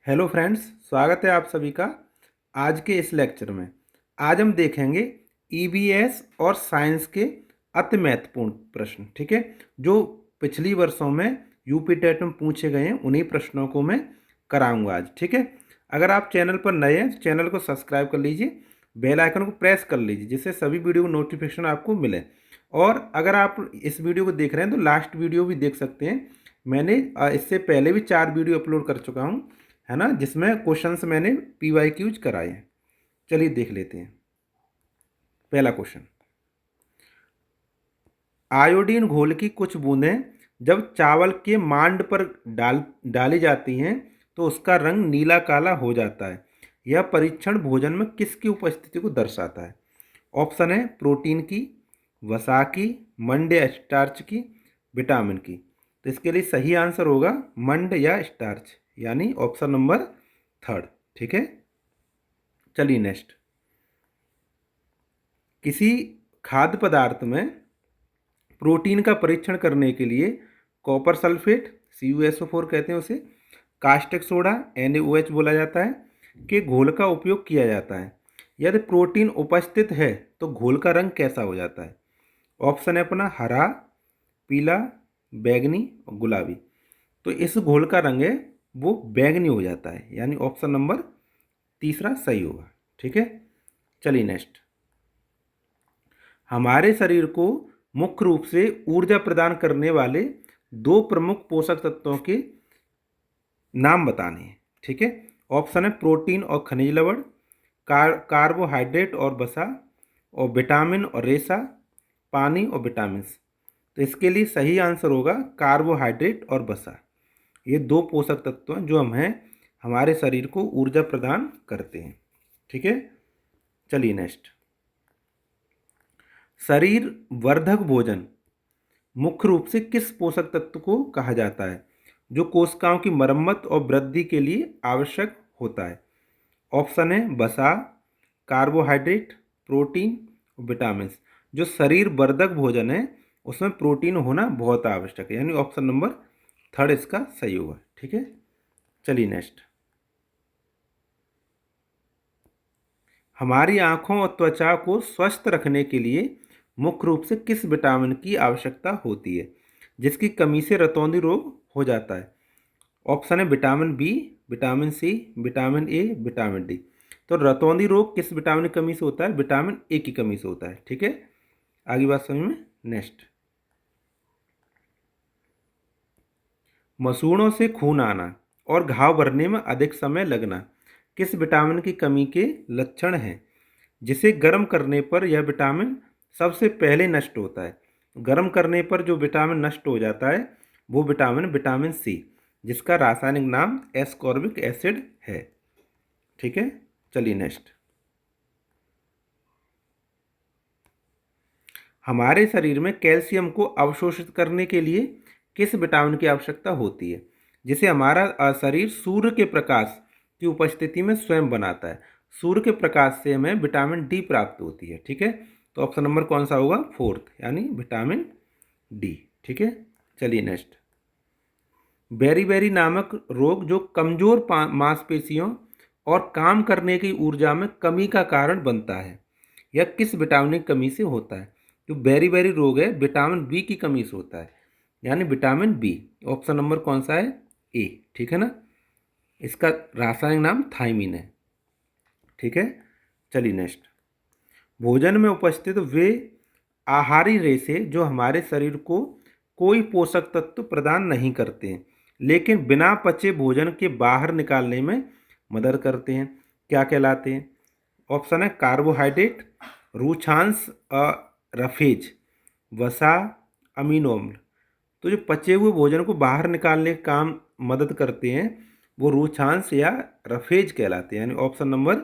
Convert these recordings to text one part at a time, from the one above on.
Hello friends, स्वागत है आप सभी का आज के इस लेक्चर में। आज हम देखेंगे ईवीएस और साइंस के अति महत्वपूर्ण प्रश्न। ठीक है, जो पिछली वर्षों में यूपी टेट में पूछे गए हैं उन्हीं प्रश्नों को मैं कराऊंगा आज। ठीक है, अगर आप चैनल पर नए हैं तो चैनल को सब्सक्राइब कर लीजिए, बेल आइकन को प्रेस कर लीजिए जिससे सभी वीडियो को नोटिफिकेशन आपको मिले। और अगर आप इस वीडियो को देख रहे हैं तो लास्ट वीडियो भी देख सकते हैं। मैंने इससे पहले भी 4 वीडियो अपलोड कर चुका हूँ, है ना, जिसमें क्वेश्चंस मैंने PYQs कराए हैं। चलिए देख लेते हैं। पहला क्वेश्चन, आयोडीन घोल की कुछ बूंदें जब चावल के मांड पर डाली जाती हैं तो उसका रंग नीला काला हो जाता है। यह परीक्षण भोजन में किसकी उपस्थिति को दर्शाता है? ऑप्शन है प्रोटीन की, वसा की, मंड या स्टार्च की, विटामिन की। तो इसके लिए सही आंसर होगा मंड या स्टार्च, यानी ऑप्शन नंबर थर्ड। ठीक है, चलिए नेक्स्ट। किसी खाद्य पदार्थ में प्रोटीन का परीक्षण करने के लिए कॉपर सल्फेट, CuSO4 कहते हैं उसे, कास्टिक सोडा NaOH बोला जाता है, के घोल का उपयोग किया जाता है। यदि प्रोटीन उपस्थित है तो घोल का रंग कैसा हो जाता है? ऑप्शन है अपना हरा, पीला, बैंगनी और गुलाबी। तो इस घोल का रंग है वो बैंगनी हो जाता है, यानी ऑप्शन नंबर तीसरा सही होगा। ठीक है, चलिए नेक्स्ट। हमारे शरीर को मुख्य रूप से ऊर्जा प्रदान करने वाले दो प्रमुख पोषक तत्वों के नाम बताने हैं। ठीक है, ऑप्शन है प्रोटीन और खनिज लवण, कार्बोहाइड्रेट और वसा, और विटामिन और रेशा, पानी और विटामिन। तो इसके लिए सही आंसर होगा कार्बोहाइड्रेट और वसा। ये दो पोषक तत्व हैं जो हमारे शरीर को ऊर्जा प्रदान करते हैं। ठीक है, चलिए नेक्स्ट। शरीर वर्धक भोजन मुख्य रूप से किस पोषक तत्व को कहा जाता है जो कोशिकाओं की मरम्मत और वृद्धि के लिए आवश्यक होता है? ऑप्शन है वसा, कार्बोहाइड्रेट, प्रोटीन, विटामिन। जो शरीर वर्धक भोजन है उसमें प्रोटीन होना बहुत आवश्यक है, यानी ऑप्शन नंबर थर्ड इसका सही होगा। ठीक है, चलिए नेक्स्ट। हमारी आंखों और त्वचा को स्वस्थ रखने के लिए मुख्य रूप से किस विटामिन की आवश्यकता होती है जिसकी कमी से रतौंधी रोग हो जाता है? ऑप्शन है vitamin B, vitamin C, vitamin A, vitamin D. तो रतौंधी रोग किस विटामिन की कमी से होता है? विटामिन ए की कमी से होता है। ठीक है, आगे बात समझ में। नेक्स्ट, मसूड़ों से खून आना और घाव भरने में अधिक समय लगना किस विटामिन की कमी के लक्षण हैं जिसे गर्म करने पर यह विटामिन सबसे पहले नष्ट होता है? गर्म करने पर जो विटामिन नष्ट हो जाता है वो विटामिन सी, जिसका रासायनिक नाम एस्कॉर्बिक एसिड है। ठीक है, चलिए नेक्स्ट। हमारे शरीर में कैल्शियम को अवशोषित करने के लिए किस विटामिन की आवश्यकता होती है जिसे हमारा शरीर सूर्य के प्रकाश की उपस्थिति में स्वयं बनाता है? सूर्य के प्रकाश से हमें विटामिन डी प्राप्त होती है। ठीक है, तो ऑप्शन नंबर कौन सा होगा? फोर्थ, यानी विटामिन डी। ठीक है, चलिए नेक्स्ट। बेरीबेरी नामक रोग जो कमजोर मांसपेशियों और काम करने की ऊर्जा में कमी का कारण बनता है, यह किस विटामिन की कमी से होता है? जो बेरीबेरी रोग है विटामिन बी की कमी से होता है, यानी विटामिन बी। ऑप्शन नंबर कौन सा है? ए। ठीक है ना, इसका रासायनिक नाम थायमीन है। ठीक है, चलिए नेक्स्ट। भोजन में उपस्थित वे आहारी रेशे जो हमारे शरीर को कोई पोषक तत्व प्रदान नहीं करते हैं लेकिन बिना पचे भोजन के बाहर निकालने में मदद करते हैं, क्या कहलाते हैं? ऑप्शन है कार्बोहाइड्रेट, रूक्षांश, रफेज, वसा, अमीनो अम्ल। तो जो पचे हुए भोजन को बाहर निकालने का काम मदद करते हैं वो रूक्षांश या रफेज कहलाते हैं, यानी ऑप्शन नंबर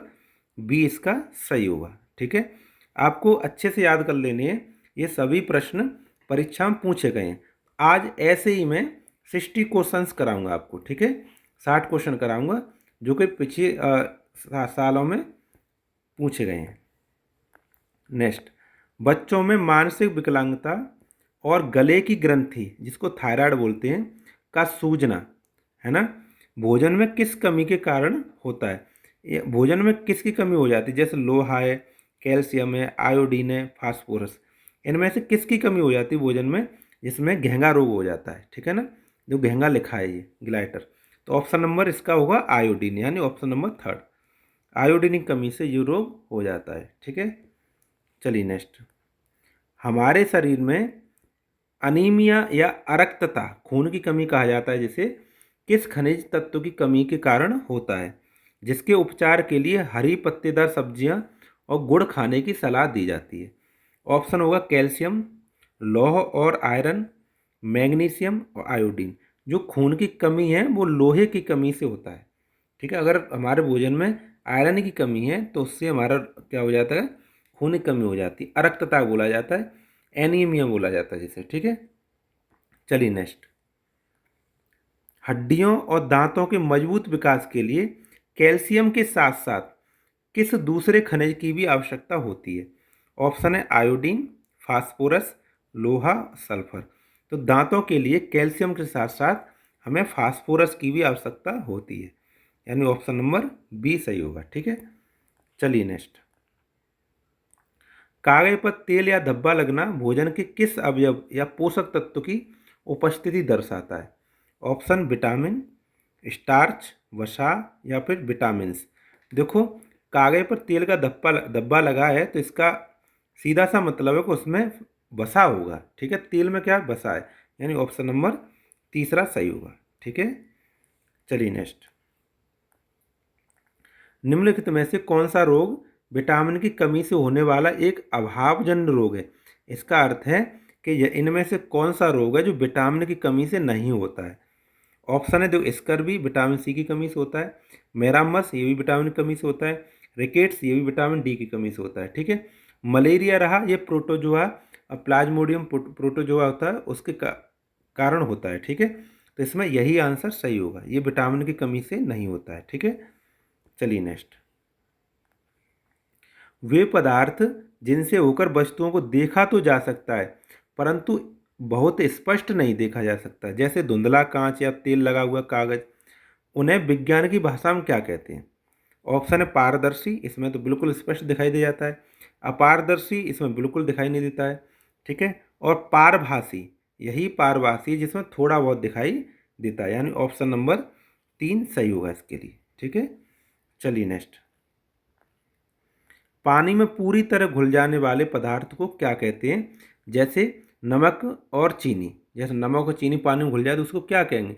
बी इसका सही होगा। ठीक है, आपको अच्छे से याद कर लेने हैं, ये सभी प्रश्न परीक्षा में पूछे गए हैं। आज ऐसे ही मैं 60 क्वेश्चंस कराऊंगा आपको। ठीक है, 60 क्वेश्चन कराऊंगा जो कि पिछले सालों में पूछे गए हैं। नेक्स्ट, बच्चों में मानसिक विकलांगता और गले की ग्रंथि जिसको थायराइड बोलते हैं का सूजना, है ना, भोजन में किस कमी के कारण होता है? ये भोजन में किसकी कमी हो जाती है? जैसे लोहा है, कैल्शियम है, आयोडीन है, फास्फोरस, इनमें से किसकी कमी हो जाती है भोजन में, जिसमें घेंघा रोग हो जाता है, ठीक है ना, जो घेंघा लिखा है ये ग्लाइटर। तो ऑप्शन नंबर इसका होगा आयोडीन, यानी ऑप्शन नंबर थर्ड, आयोडीन की कमी से ये रोग हो जाता है, ठीक है। चलिए नेक्स्ट, हमारे शरीर में अनीमिया या अरक्तता, खून की कमी कहा जाता है जिसे, किस खनिज तत्व की कमी के कारण होता है, जिसके उपचार के लिए हरी पत्तेदार सब्जियां और गुड़ खाने की सलाह दी जाती है? ऑप्शन होगा कैल्शियम, लौह और आयरन, मैग्नीशियम और आयोडीन। जो खून की कमी है वो लोहे की कमी से होता है, ठीक है। अगर हमारे भोजन में आयरन की कमी है तो उससे हमारा क्या हो जाता है, खून की कमी हो जाती है, अरक्तता बोला जाता है, एनीमिया बोला जाता है जिसे, ठीक है। चलिए नेक्स्ट, हड्डियों और दांतों के मजबूत विकास के लिए कैल्शियम के साथ साथ किस दूसरे खनिज की भी आवश्यकता होती है? ऑप्शन है आयोडीन, फास्फोरस, लोहा, सल्फर। तो दांतों के लिए कैल्शियम के साथ साथ हमें फास्फोरस की भी आवश्यकता होती है, यानी ऑप्शन नंबर बी सही होगा, ठीक है। चलिए नेक्स्ट, कागज पर तेल या धब्बा लगना भोजन के किस अवयव या पोषक तत्व की उपस्थिति दर्शाता है? ऑप्शन विटामिन, स्टार्च, वसा या फिर विटामिन्स। देखो, कागज पर तेल का धब्बा धब्बा लगा है तो इसका सीधा सा मतलब है कि उसमें वसा होगा, ठीक है, तेल में क्या वसा है, यानी ऑप्शन नंबर तीसरा सही होगा, ठीक है। चलिए नेक्स्ट, निम्नलिखित में से कौन सा रोग विटामिन की कमी से होने वाला एक अभावजन्य रोग है? इसका अर्थ है कि इनमें से कौन सा रोग है जो विटामिन की कमी से नहीं होता है? ऑप्शन है, देखो, स्कर्वी विटामिन सी की कमी से होता है, मेरामस ये भी विटामिन की कमी से होता है, रिकेट्स ये भी विटामिन डी की कमी से होता है, ठीक है। मलेरिया रहा, ये प्रोटोजोआ, प्लाज्मोडियम प्रोटोजोआ होता है, उसके कारण होता है, ठीक है। तो इसमें यही आंसर सही होगा, ये विटामिन की कमी से नहीं होता है, ठीक है। चलिए नेक्स्ट, वे पदार्थ जिनसे होकर वस्तुओं को देखा तो जा सकता है परंतु बहुत स्पष्ट नहीं देखा जा सकता, जैसे धुंधला कांच या तेल लगा हुआ कागज, उन्हें विज्ञान की भाषा में क्या कहते हैं? ऑप्शन है पारदर्शी, इसमें तो बिल्कुल स्पष्ट दिखाई दे जाता है, अपारदर्शी, इसमें बिल्कुल दिखाई नहीं देता है, ठीक है, और पारभासी, यही पारभासी जिसमें थोड़ा बहुत दिखाई देता है, यानी ऑप्शन नंबर 3 सही होगा इसके लिए, ठीक है। चलिए नेक्स्ट, पानी में पूरी तरह घुल जाने वाले पदार्थ को क्या कहते हैं? जैसे नमक और चीनी, जैसे नमक और चीनी पानी में घुल जाए तो उसको क्या कहेंगे?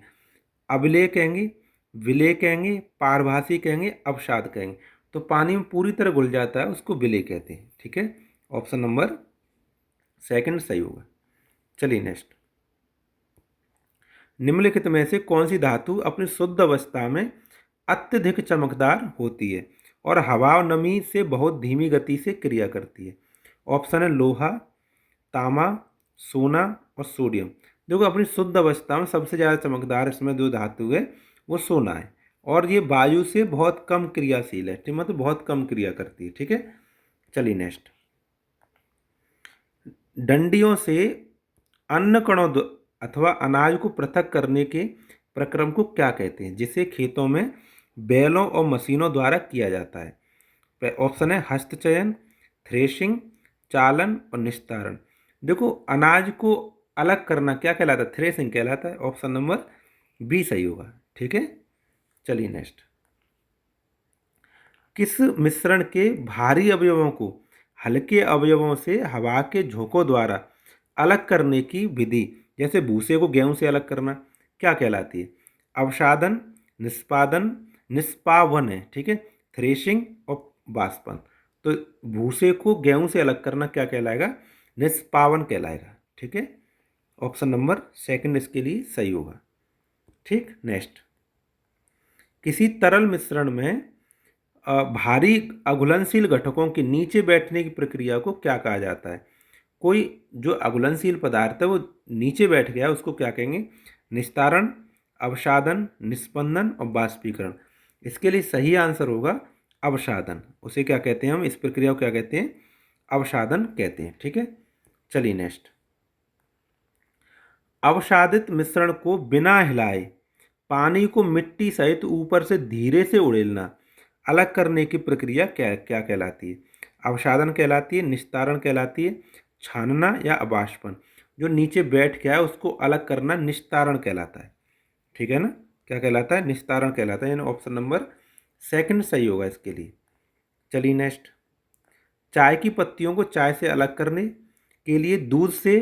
अविलेय कहेंगे, विलेय कहेंगे, पारभासी कहेंगे, अवसाद कहेंगे। तो पानी में पूरी तरह घुल जाता है उसको विलेय कहते हैं, ठीक है, ऑप्शन नंबर सेकंड सही होगा। चलिए नेक्स्ट, निम्नलिखित में से कौन सी धातु अपनी शुद्ध अवस्था में अत्यधिक चमकदार होती है और हवा और नमी से बहुत धीमी गति से क्रिया करती है? ऑप्शन है लोहा, तांबा, सोना और सोडियम। देखो, अपनी शुद्ध अवस्था में सबसे ज़्यादा चमकदार इसमें जो धातु है वो सोना है, और ये वायु से बहुत कम क्रियाशील है, ठीक, मतलब बहुत कम क्रिया करती है, ठीक है। चलिए नेक्स्ट, डंडियों से अन्न कणों अथवा अनाज को पृथक करने के प्रक्रम को क्या कहते हैं, जिसे खेतों में बैलों और मशीनों द्वारा किया जाता है? ऑप्शन है हस्तचयन, थ्रेशिंग, चालन और निस्तारण। देखो, अनाज को अलग करना क्या कहलाता है? थ्रेशिंग कहलाता है, ऑप्शन नंबर बी सही होगा, ठीक है। चलिए नेक्स्ट, किस मिश्रण के भारी अवयवों को हल्के अवयवों से हवा के झोंकों द्वारा अलग करने की विधि, जैसे भूसे को गेहूं से अलग करना, क्या कहलाती है? अवसादन, निष्पादन, निष्पावन है, ठीक है, थ्रेशिंग और बाष्पन। तो भूसे को गेहूं से अलग करना क्या कहलाएगा? निष्पावन कहलाएगा, ठीक है, ऑप्शन नंबर सेकंड इसके लिए सही होगा, ठीक। नेक्स्ट, किसी तरल मिश्रण में भारी अघुलनशील घटकों के नीचे बैठने की प्रक्रिया को क्या कहा जाता है? कोई जो अघुलनशील पदार्थ है वो नीचे बैठ गया उसको क्या कहेंगे? निस्तारण, अवसादन, निस्पंदन और बाष्पीकरण। इसके लिए सही आंसर होगा अवसादन, उसे क्या कहते हैं हम, इस प्रक्रिया को क्या कहते हैं? अवसादन कहते हैं, ठीक है। चलिए नेक्स्ट, अवसादित मिश्रण को बिना हिलाए पानी को मिट्टी सहित ऊपर से धीरे से उड़ेलना, अलग करने की प्रक्रिया क्या क्या कहलाती है? अवसादन कहलाती है, निस्तारण कहलाती है, छानना या अबाष्पन। जो नीचे बैठ गया है उसको अलग करना निस्तारण कहलाता है। ठीक है ना? क्या कहलाता है? निस्तारण कहलाता है। यानी ऑप्शन नंबर सेकंड सही होगा इसके लिए। चलिए नेक्स्ट। चाय की पत्तियों को चाय से अलग करने के लिए, दूध से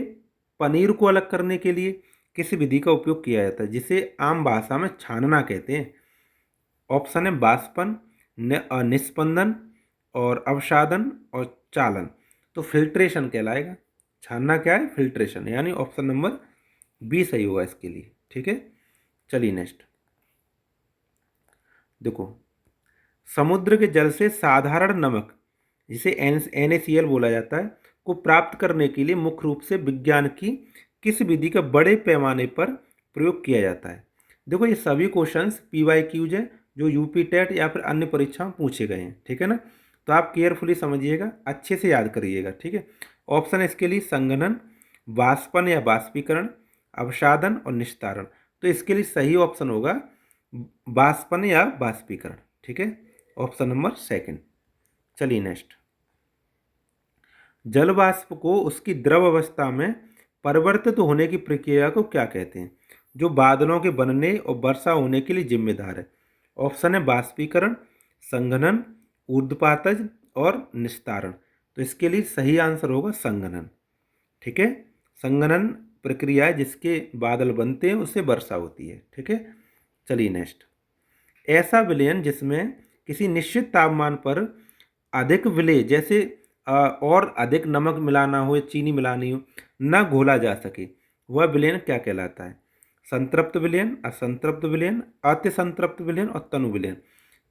पनीर को अलग करने के लिए किस विधि का उपयोग किया जाता है, जिसे आम भाषा में छानना कहते हैं? ऑप्शन है बाष्पन, निस्पंदन और अवसादन और चालन। तो फिल्ट्रेशन कहलाएगा। छानना क्या है? फिल्ट्रेशन। यानी ऑप्शन नंबर बी सही होगा इसके लिए। ठीक है, चलिए नेक्स्ट। देखो, समुद्र के जल से साधारण नमक, जिसे NaCl बोला जाता है, को प्राप्त करने के लिए मुख्य रूप से विज्ञान की किस विधि का बड़े पैमाने पर प्रयोग किया जाता है? देखो, ये सभी क्वेश्चंस PYQs हैं जो यूपी टेट या फिर अन्य परीक्षाओं में पूछे गए हैं। ठीक है ना? तो आप केयरफुली समझिएगा, अच्छे से याद करिएगा। ठीक है, ऑप्शन है इसके लिए संघनन, वाष्पन या वाष्पीकरण, अवसादन और निस्तारण। तो इसके लिए सही ऑप्शन होगा वाष्पन या वाष्पीकरण। ठीक है, ऑप्शन नंबर सेकंड। चलिए नेक्स्ट। जल वाष्प को उसकी द्रव अवस्था में परिवर्तित होने की प्रक्रिया को क्या कहते हैं, जो बादलों के बनने और वर्षा होने के लिए जिम्मेदार है? ऑप्शन है वाष्पीकरण, संघनन, ऊर्ध्वपातज और निस्तारण। तो इसके लिए सही आंसर होगा संघनन। ठीक है, संघनन प्रक्रिया जिसके बादल बनते हैं उससे वर्षा होती है। ठीक है, चलिए नेक्स्ट। ऐसा जिसमें किसी निश्चित तापमान पर अधिक विलेय, जैसे और अधिक नमक मिलाना हो या चीनी मिलानी हो, न घोला जा सके, वह विलयन क्या कहलाता है? संतृप्त विलयन, असंतृप्त विलयन, अति संतृप्त विलयन और तनु विलयन।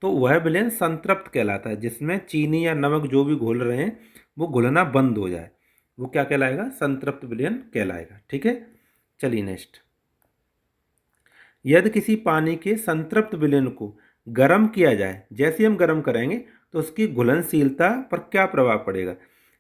तो वह विलयन संतृप्त कहलाता है, जिसमें चीनी या नमक जो भी घोल रहे हैं वो घुलना बंद हो जाए, वो क्या कहलाएगा? संतृप्त विलयन कहलाएगा। ठीक है, चलिए नेक्स्ट। यदि किसी पानी के संतृप्त विलयन को गर्म किया जाए, जैसे ही हम गर्म करेंगे तो उसकी घुलनशीलता पर क्या प्रभाव पड़ेगा?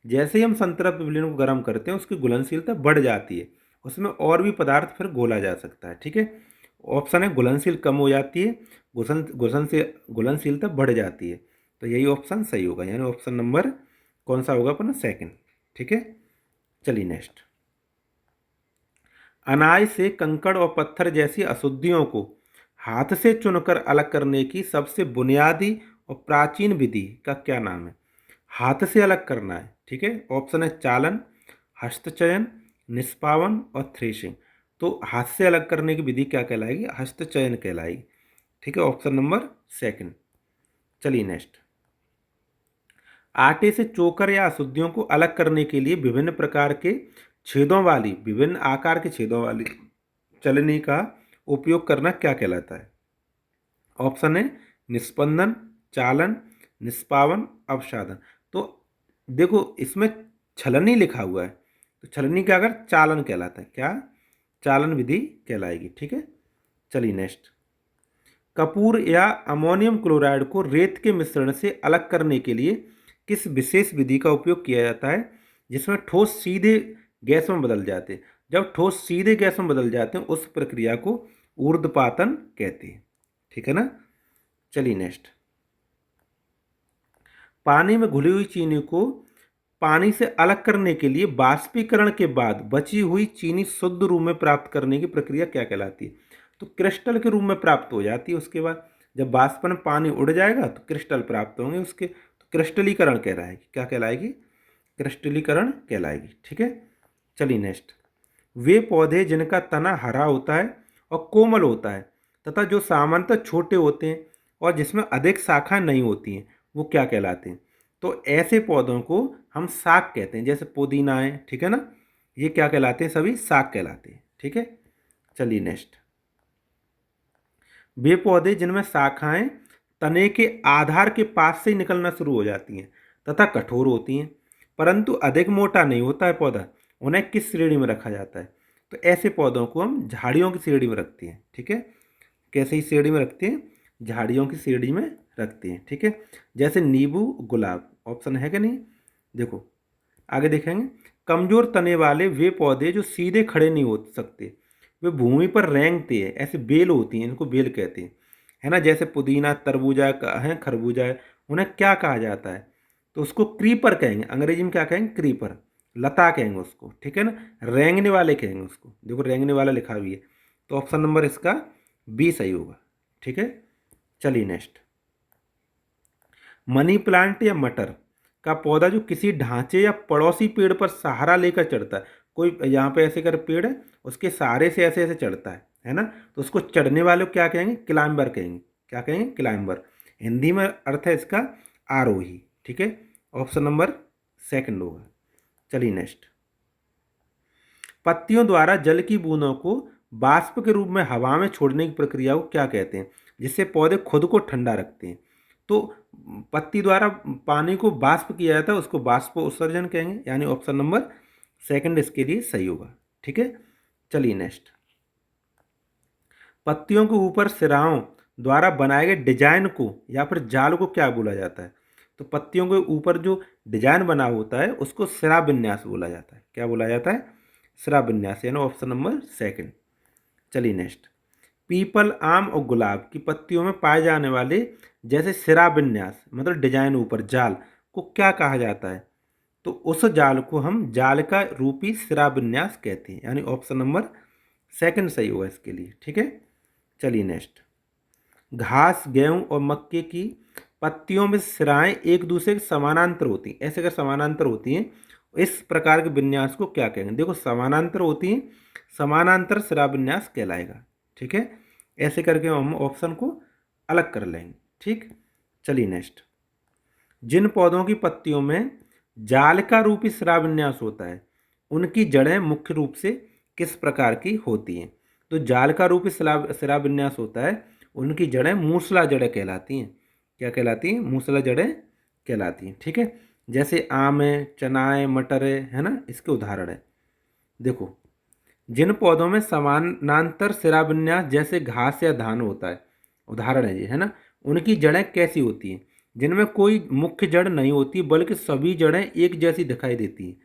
जैसे ही हम संतृप्त विलयन को गर्म करते हैं उसकी घुलनशीलता बढ़ जाती है, उसमें और भी पदार्थ फिर घोला जा सकता है। ठीक है, ऑप्शन है घुलनशील कम हो जाती है, घुलनशीलता बढ़ जाती है। तो यही ऑप्शन सही होगा, यानी ऑप्शन नंबर कौन सा होगा अपना? सेकंड। ठीक है, चलिए नेक्स्ट। अनाज से कंकड़ और पत्थर जैसी अशुद्धियों को हाथ से चुनकर अलग करने की सबसे बुनियादी और प्राचीन विधि का क्या नाम है? हाथ से अलग करना है। ठीक है, ऑप्शन है चालन, हस्तचयन, निष्पावन और थ्रेशिंग। तो हाथ से अलग करने की विधि क्या कहलाएगी? हस्तचयन कहलाएगी। ठीक है, ऑप्शन नंबर सेकंड। चलिए नेक्स्ट। आटे से चोकर या अशुद्धियों को अलग करने के लिए विभिन्न प्रकार के छेदों वाली, विभिन्न आकार के छेदों वाली चलनी का उपयोग करना क्या कहलाता है? ऑप्शन है निस्पंदन, चालन, निष्पावन, अवसादन। तो देखो, इसमें छलनी लिखा हुआ है, तो छलनी क्या अगर चालन कहलाता है, क्या? चालन विधि कहलाएगी। ठीक है, चलिए नेक्स्ट। कपूर या अमोनियम क्लोराइड को रेत के मिश्रण से अलग करने के लिए किस विशेष विधि का उपयोग किया जाता है, जिसमें ठोस सीधे गैस में बदल जाते हैं? जब ठोस सीधे गैस में बदल जाते हैं उस प्रक्रिया को ऊर्ध्वपातन कहते हैं। ठीक है ना? चलिए नेक्स्ट। पानी में घुली हुई चीनी को पानी से अलग करने के लिए बाष्पीकरण के बाद बची हुई चीनी शुद्ध रूप में प्राप्त करने की प्रक्रिया क्या कहलाती है? तो क्रिस्टल के रूप में प्राप्त हो जाती है। उसके बाद जब बाष्पन में पानी उड़ जाएगा तो क्रिस्टल प्राप्त होंगे उसके, तो क्रिस्टलीकरण कहलाएगी। क्या कहलाएगी? क्रिस्टलीकरण कहलाएगी। ठीक है, चलिए नेक्स्ट। वे पौधे जिनका तना हरा होता है और कोमल होता है तथा जो सामान्यतः छोटे होते हैं और जिसमें अधिक शाखाएं नहीं होती हैं, वो क्या कहलाते हैं? तो ऐसे पौधों को हम शाक कहते हैं, जैसे पुदीना है। ठीक है ना? ये क्या कहलाते हैं? सभी शाक कहलाते हैं। ठीक है, चलिए नेक्स्ट। वे पौधे जिनमें शाखाएं तने के आधार के पास से ही निकलना शुरू हो जाती हैं तथा कठोर होती हैं, परंतु अधिक मोटा नहीं होता है पौधा, उन्हें किस श्रेणी में रखा जाता है? तो ऐसे पौधों को हम झाड़ियों की श्रेणी में रखते हैं। ठीक है, कैसे ही श्रेणी में रखते हैं? झाड़ियों की श्रेणी में रखते हैं। ठीक है, जैसे नींबू, गुलाब। ऑप्शन है कि नहीं? देखो आगे देखेंगे। कमजोर तने वाले वे पौधे जो सीधे खड़े नहीं हो सकते, वे भूमि पर रेंगते हैं, ऐसे बेल होती हैं, इनको बेल कहते हैं, है ना। जैसे पुदीना, तरबूजा है, खरबूजा है, उन्हें क्या कहा जाता है? तो उसको क्रीपर कहेंगे, अंग्रेजी में क्या कहेंगे? क्रीपर, लता कहेंगे उसको, ठीक है ना। रेंगने वाले कहेंगे उसको, देखो रेंगने वाला लिखा हुआ है। तो ऑप्शन नंबर इसका बी सही होगा, ठीक है। चलिए नेक्स्ट, मनी प्लांट या मटर का पौधा जो किसी ढांचे या पड़ोसी पेड़ पर सहारा लेकर चढ़ता है, कोई यहाँ पे ऐसे कर पेड़ है, उसके सहारे से ऐसे ऐसे चढ़ता है ना, तो उसको चढ़ने वाले को क्या कहेंगे? क्लाइंबर कहेंगे। क्या कहेंगे? क्लाइंबर। हिंदी में अर्थ है इसका आरोही, ठीक है। ऑप्शन नंबर सेकंड होगा। चलिए नेक्स्ट, पत्तियों द्वारा जल की बूंदों को बाष्प के रूप में हवा में छोड़ने की प्रक्रिया को क्या कहते हैं, जिससे पौधे खुद को ठंडा रखते हैं? तो पत्ती द्वारा पानी को बाष्प किया जाता है, उसको बाष्प उत्सर्जन कहेंगे, यानी ऑप्शन नंबर सेकंड इसके लिए सही होगा, ठीक है। चलिए नेक्स्ट, पत्तियों के ऊपर सिराओं द्वारा बनाए गए डिजाइन को या फिर जाल को क्या बोला जाता है? तो पत्तियों के ऊपर जो डिजाइन बना होता है उसको सिरा विन्यास बोला जाता है। क्या बोला जाता है? सिरा विन्यास, यानी ऑप्शन नंबर सेकंड। चलिए नेक्स्ट, पीपल, आम और गुलाब की पत्तियों में पाए जाने वाले जैसे सिरा विन्यास मतलब डिजाइन ऊपर जाल को क्या कहा जाता है? तो उस जाल को हम जाल का रूपी सिरा विन्यास कहते हैं, यानी ऑप्शन नंबर सेकंड सही होगा इसके लिए, ठीक है। चलिए नेक्स्ट, घास, गेहूं और मक्के की पत्तियों में सिराएं एक दूसरे के समानांतर होती हैं, ऐसे अगर समानांतर होती हैं, इस प्रकार के विन्यास को क्या कहेंगे? देखो समानांतर होती हैं, समानांतर सिरा विन्यास कहलाएगा, ठीक है। ऐसे करके हम ऑप्शन को अलग कर लेंगे, ठीक। चलिए नेक्स्ट, जिन पौधों की पत्तियों में जाल का रूपी सिरा विन्यास होता है उनकी जड़ें मुख्य रूप से किस प्रकार की होती हैं? तो जाल का रूपी सिरा विन्यास होता है, उनकी जड़ें मूसला जड़ें कहलाती हैं। क्या कहलाती हैं? मूसला जड़ें कहलाती हैं, ठीक है। जैसे आम है, चना है, मटर है ना, इसके उदाहरण है। देखो, जिन पौधों में समानांतर सिरा विन्यास जैसे घास या धान होता है, उदाहरण है ये, है ना, उनकी जड़ें कैसी होती हैं? जिनमें कोई मुख्य जड़ नहीं होती बल्कि सभी जड़ें एक जैसी दिखाई देती हैं,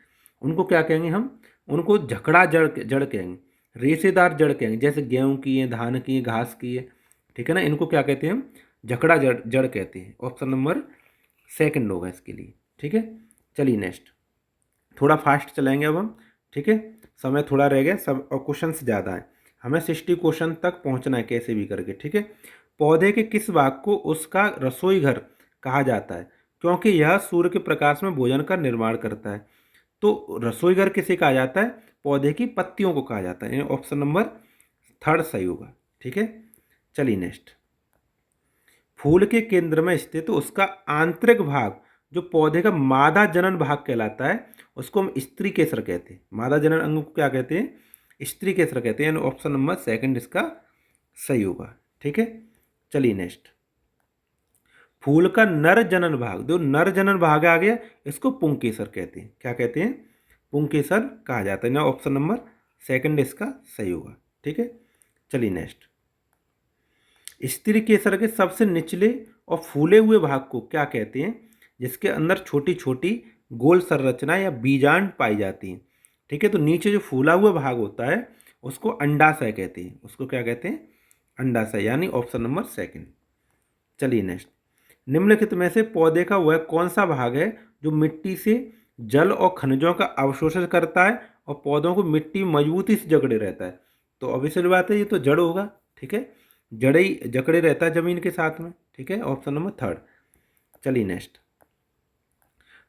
उनको क्या कहेंगे हम? उनको झकड़ा जड़ जड़ कहेंगे, रेशेदार जड़ कहेंगे, जैसे गेहूं की है, धान की है, घास की है, ठीक है ना। इनको क्या कहते हैं हम? झकड़ा जड़ जड़ कहते हैं। ऑप्शन नंबर सेकंड होगा इसके लिए, ठीक है। चलिए नेक्स्ट, थोड़ा फास्ट चलाएंगे अब हम, ठीक है। समय थोड़ा रह गया, सब और क्वेश्चन ज़्यादा है, हमें 60 क्वेश्चन तक पहुंचना है कैसे भी करके, ठीक है। पौधे के किस भाग को उसका रसोई घर कहा जाता है, क्योंकि यह सूर्य के प्रकाश में भोजन का निर्माण करता है? तो रसोई घर किसे कहा जाता है? पौधे की पत्तियों को कहा जाता है, ऑप्शन नंबर थर्ड सही होगा, ठीक है। चलिए नेक्स्ट, फूल के केंद्र में स्थित तो उसका आंतरिक भाग जो पौधे का मादा जनन भाग कहलाता है, उसको हम स्त्री केसर कहते हैं। मादा जनन अंग को क्या कहते हैं? स्त्री केसर कहते हैं, यानी ऑप्शन नंबर सेकंड इसका सही होगा, ठीक है। चलिए नेक्स्ट, फूल का नर जनन भाग, जो नर जनन भाग आ गया, इसको पुंकेसर कहते हैं। क्या कहते हैं? पुंकेसर कहा जाता है, ना ऑप्शन नंबर सेकंड इसका सही होगा, ठीक है। चलिए नेक्स्ट, स्त्री केसर के सबसे निचले और फूले हुए भाग को क्या कहते हैं, जिसके अंदर छोटी छोटी गोल संरचना या बीजांड पाई जाती हैं, ठीक है। तो नीचे जो फूला हुआ भाग होता है उसको अंडाशय कहते हैं, उसको क्या कहते हैं? अंडाशय, यानी ऑप्शन नंबर सेकंड। चलिए नेक्स्ट, निम्नलिखित में से पौधे का वह कौन सा भाग है जो मिट्टी से जल और खनिजों का अवशोषण करता है और पौधों को मिट्टी मजबूती से जकड़े रहता है? तो ऑब्वियसली बात है, ये तो जड़ होगा, ठीक है। जड़े ही जकड़े रहता है जमीन के साथ में, ठीक है, ऑप्शन नंबर थर्ड। चलिए नेक्स्ट,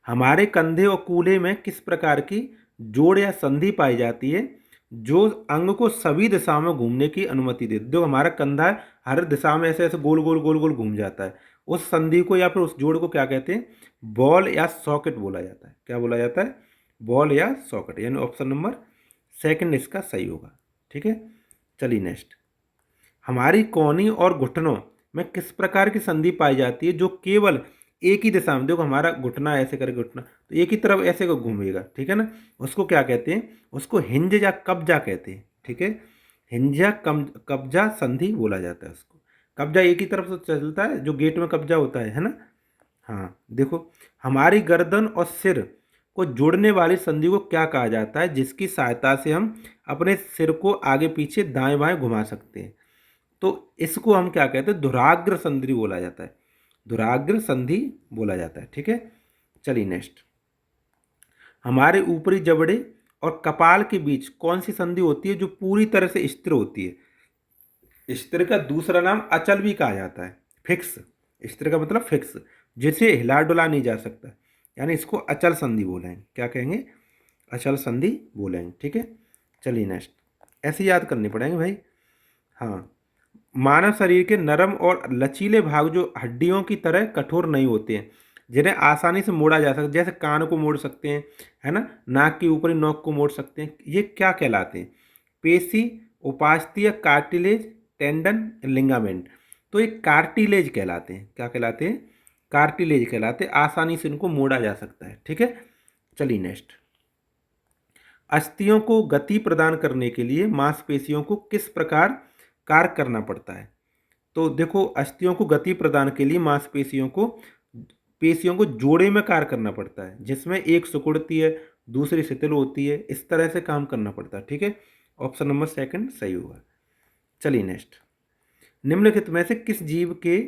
हमारे कंधे और कूल्हे में किस प्रकार की जोड़ या संधि पाई जाती है जो अंग को सभी दिशाओं में घूमने की अनुमति देती है? जो हमारा कंधा है, हर दिशा में ऐसे ऐसे गोल गोल गोल गोल घूम जाता है, उस संधि को या फिर उस जोड़ को क्या कहते हैं? बॉल या सॉकेट बोला जाता है। क्या बोला जाता है? बॉल या सॉकेट, यानी ऑप्शन नंबर सेकंड इसका सही होगा, ठीक है। चलिए नेक्स्ट, हमारी कोहनी और घुटनों में किस प्रकार की संधि पाई जाती है जो केवल एक ही दिशा में, देखो हमारा घुटना ऐसे करके घुटना तो एक ही तरफ ऐसे को घूमेगा, ठीक है ना, उसको क्या कहते हैं? उसको हिंज या कब्जा कहते हैं, ठीक है। हिंज या कब्जा संधि बोला जाता है उसको। कब्जा एक ही तरफ से चलता है, जो गेट में कब्जा होता है ना। हाँ देखो, हमारी गर्दन और सिर को जोड़ने वाली संधि को क्या कहा जाता है, जिसकी सहायता से हम अपने सिर को आगे पीछे दाएं बाएं घुमा सकते हैं? तो इसको हम क्या कहते हैं? धुराग्र संधि बोला जाता है, धुराग्र संधि बोला जाता है। ठीक है, चलिए नेक्स्ट। हमारे ऊपरी जबड़े और कपाल के बीच कौन सी संधि होती है जो पूरी तरह से स्थिर होती है? स्थिर का दूसरा नाम अचल भी कहा जाता है, फिक्स। स्थिर का मतलब फिक्स, जिसे हिला डुला नहीं जा सकता, यानी इसको अचल संधि बोलेंगे। क्या कहेंगे? अचल संधि बोलेंगे। ठीक है, चलिए नेक्स्ट। ऐसे याद करने पड़ेंगे भाई। हाँ, मानव शरीर के नरम और लचीले भाग जो हड्डियों की तरह कठोर नहीं होते हैं, जिन्हें आसानी से मोड़ा जा सकता है, जैसे कान को मोड़ सकते हैं, है ना, नाक की ऊपरी नोक को मोड़ सकते हैं, ये क्या कहलाते हैं? पेशी, उपास्थि, कार्टिलेज, टेंडन, लिगामेंट। तो ये कार्टिलेज कहलाते हैं। क्या कहलाते हैं? कार्टिलेज कहलाते हैं, आसानी से इनको मोड़ा जा सकता है। ठीक है, चलिए नेक्स्ट। अस्थियों को गति प्रदान करने के लिए मांसपेशियों को किस प्रकार कार्य करना पड़ता है? तो देखो, अस्थियों को गति प्रदान के लिए मांसपेशियों को पेशियों को जोड़े में कार्य करना पड़ता है, जिसमें एक सिकुड़ती है, दूसरी शिथिल होती है, इस तरह से काम करना पड़ता है। ठीक है, ऑप्शन नंबर सेकंड सही होगा। चलिए नेक्स्ट। निम्नलिखित में से किस जीव के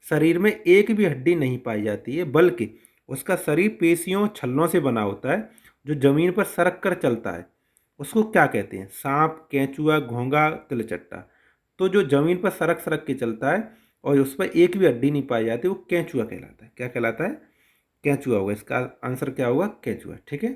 शरीर में एक भी हड्डी नहीं पाई जाती है, बल्कि उसका शरीर पेशियों छल्लों से बना होता है, जो जमीन पर सरक कर चलता है? उसको क्या कहते हैं? सांप, केंचुआ, घोंगा, तिलचट्टा। तो जो जमीन पर सरक सरक के चलता है और उस पर एक भी हड्डी नहीं पाई जाती, वो केंचुआ कहलाता है। क्या कहलाता है? केंचुआ होगा। इसका आंसर क्या होगा? केंचुआ। ठीक है,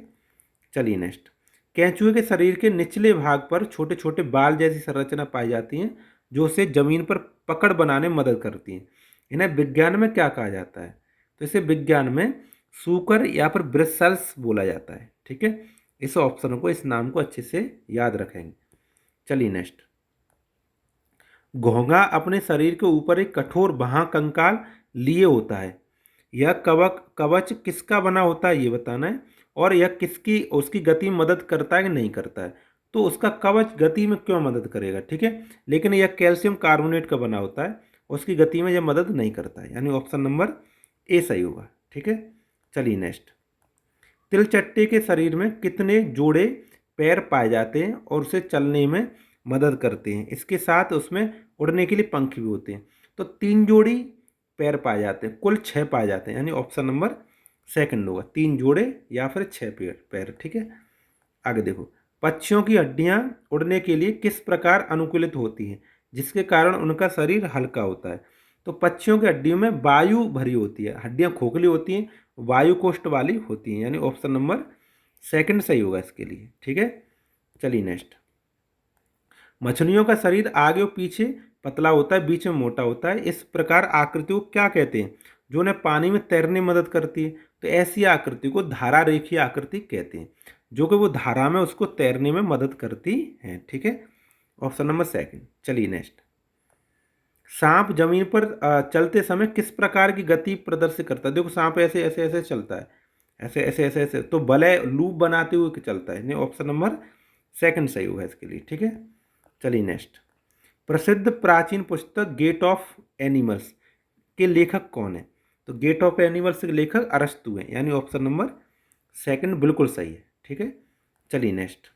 चलिए नेक्स्ट। केंचुए के शरीर के निचले भाग पर छोटे छोटे बाल जैसी संरचना पाई जाती हैं, जो उसे जमीन पर पकड़ बनाने में मदद करती हैं। इन्हें विज्ञान में क्या कहा जाता है? तो इसे विज्ञान में सूकर या फिर ब्रिसल्स बोला जाता है। ठीक है, इस ऑप्शन को, इस नाम को अच्छे से याद रखेंगे। चलिए नेक्स्ट। घोंघा अपने शरीर के ऊपर एक कठोर बाह्य कंकाल लिए होता है। यह कवच किसका बना होता है, ये बताना है। और यह किसकी उसकी गति में मदद करता है कि नहीं करता है? तो उसका कवच गति में क्यों मदद करेगा? ठीक है, लेकिन यह कैल्शियम कार्बोनेट का बना होता है, उसकी गति में यह मदद नहीं करता है, यानी ऑप्शन नंबर ए सही होगा। ठीक है, चलिए नेक्स्ट। तिलचट्टे के शरीर में कितने जोड़े पैर पाए जाते हैं और उसे चलने में मदद करते हैं? इसके साथ उसमें उड़ने के लिए पंख भी होते हैं। तो 3 जोड़ी पैर पाए जाते हैं, कुल 6 पाए जाते हैं, यानी ऑप्शन नंबर सेकंड होगा, 3 जोड़े या फिर 6 पैर। ठीक है, आगे देखो। पक्षियों की हड्डियां उड़ने के लिए किस प्रकार अनुकूलित होती हैं, जिसके कारण उनका शरीर हल्का होता है? तो पक्षियों की हड्डियों में वायु भरी होती है, हड्डियां खोखली होती हैं, वायु कोष्ठ वाली होती हैं, यानी ऑप्शन नंबर सेकंड सही होगा इसके लिए। ठीक है, चलिए नेक्स्ट। मछलियों का शरीर आगे और पीछे पतला होता है, बीच में मोटा होता है। इस प्रकार आकृति को क्या कहते हैं, जो उन्हें पानी में तैरने में मदद करती है? तो ऐसी आकृति को धारा रेखीय आकृति कहते हैं, जो कि वो धारा में उसको तैरने में मदद करती है। ठीक है, ऑप्शन नंबर सेकंड। चलिए नेक्स्ट। सांप जमीन पर चलते समय किस प्रकार की गति प्रदर्शित करता है? देखो, सांप ऐसे ऐसे ऐसे चलता है, ऐसे ऐसे ऐसे ऐसे, तो बलय लूप बनाते हुए चलता है, ऑप्शन नंबर सेकंड सही होगा इसके लिए। ठीक है, चलिए नेक्स्ट। प्रसिद्ध प्राचीन पुस्तक गेट ऑफ एनिमल्स के लेखक कौन है? तो गेट ऑफ एनिमल्स के लेखक अरस्तु हैं, यानी ऑप्शन नंबर सेकंड बिल्कुल सही है। ठीक है, चलिए नेक्स्ट।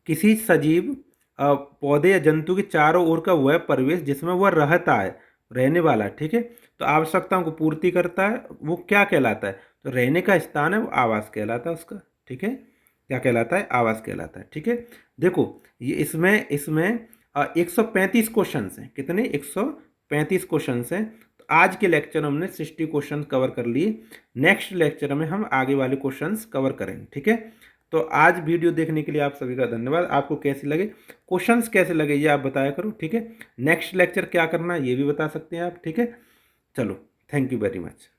किसी सजीव पौधे या जंतु के चारों ओर का वह परिवेश जिसमें वह रहता है, रहने वाला है, ठीक है, तो आवश्यकताओं को पूर्ति करता है, वो क्या कहलाता है? तो रहने का स्थान है, वो आवास कहलाता है उसका। ठीक है, क्या कहलाता है? आवास कहलाता है। ठीक है, देखो ये इसमें इसमें 135 क्वेश्चन हैं। कितने? 135 क्वेश्चन हैं। तो आज के लेक्चर में हमने 60 क्वेश्चन कवर कर लिए। नेक्स्ट लेक्चर में हम आगे वाले क्वेश्चन कवर करेंगे। ठीक है, तो आज वीडियो देखने के लिए आप सभी का धन्यवाद। आपको कैसे लगे, क्वेश्चंस कैसे लगे, ये आप बताया करो। ठीक है, नेक्स्ट लेक्चर क्या करना है ये भी बता सकते हैं आप। ठीक है, चलो, थैंक यू वेरी मच।